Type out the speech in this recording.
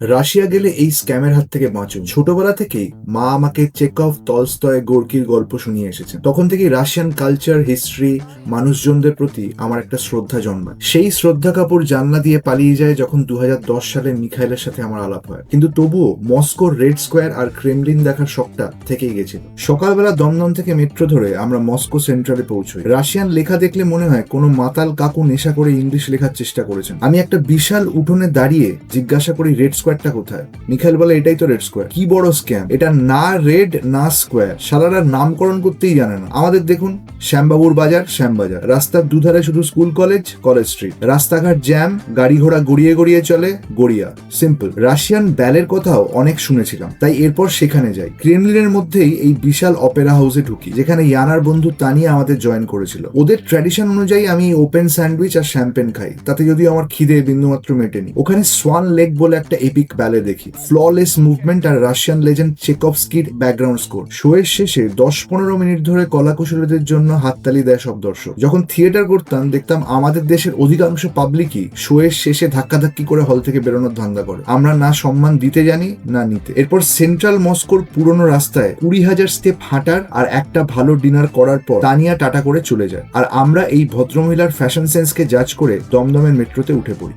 Russia গেলে এই স্ক্যামের হাত থেকে বাঁচুন। ছোটবেলা থেকেই মা আমাকে চেকভ, টলস্টয়, গোর্কির গল্প শুনিয়ে এসেছেন। তখন থেকেই রাশিয়ান কালচার, হিস্ট্রি, মানুষজনদের প্রতি আমার একটা শ্রদ্ধা জন্মায়। সেই শ্রদ্ধা কাপুর জানলা দিয়ে পালিয়ে যায় যখন 2010 সালে মিখাইলের সাথে আমার আলাপ হয়। কিন্তু তবুও মস্কোর রেড স্কোয়ার আর ক্রেমলিন দেখার শখটা থেকেই গেছিল। সকালবেলা দমদম থেকে মেট্রো ধরে আমরা মস্কো সেন্ট্রালে পৌঁছই। রাশিয়ান লেখা দেখলে মনে হয় কোনো মাতাল কাকু নেশা করে ইংলিশ লেখার চেষ্টা করেছেন। আমি একটা বিশাল উঠোনে দাঁড়িয়ে জিজ্ঞাসা করি, রেড স্কোয়ারটা কোথায়? মিখাইল বলে, এটাই তো রেড স্কোয়ার। কি বড় স্ক্যাম এটা! না রেড না স্কোয়ার, সারারা নামকরণ করতেই জানে না। আমাদের দেখুন, শ্যামবাবুর বাজার, শ্যামবাজার, রাস্তার দুধারে শুধু স্কুল, কলেজ, কলেজ স্ট্রিট, রাস্তাঘাট জ্যাম, গাড়ি ঘোড়া গড়িয়ে গড়িয়ে চলে, গড়িয়া। সিম্পল। রাশিয়ান ব্যালের কথাও অনেক শুনেছিলাম, তাই এরপর সেখানে যাই। ক্রেমলিনের মধ্যেই এই বিশাল অপেরা হাউসে ঢুকি, যেখানে ইয়ানার বন্ধু তানিয়া আমাদের জয়েন করেছিল। ওদের ট্র্যাডিশন অনুযায়ী আমি ওপেন স্যান্ডউইচ আর শ্যাম্পেন খাই, তাতে যদিও আমার খিদে বিন্দুমাত্র মেটেনি। ওখানে সোয়ান লেক বলে একটা এপিক ব্যালে দেখি, ফ্ললেস মুভমেন্ট আর রাশিয়ান লেজেন্ড চেকভস্কির ব্যাকগ্রাউন্ড স্কোর। শোয়ের শেষে 10-15 মিনিট ধরে কলাকুশলীদের জন্য হাততালি দেয় সব দর্শক। যখন থিয়েটার করতাম, দেখতাম আমাদের দেশের অধিকাংশ পাবলিকই শোয়ের শেষে ধাক্কাধাক্কি করে হল থেকে বেরোনোর ধান্দা করে। আমরা না সম্মান দিতে জানি না নিতে। এরপর সেন্ট্রাল মস্কোর পুরনো রাস্তায় 20,000 স্টেপ হাঁটার আর একটা ভালো ডিনার করার পর তানিয়া টাটা করে চলে যায়, আর আমরা এই ভদ্রমহিলার ফ্যাশন সেন্সকে জাজ করে দমদমের মেট্রোতে উঠে পড়ি।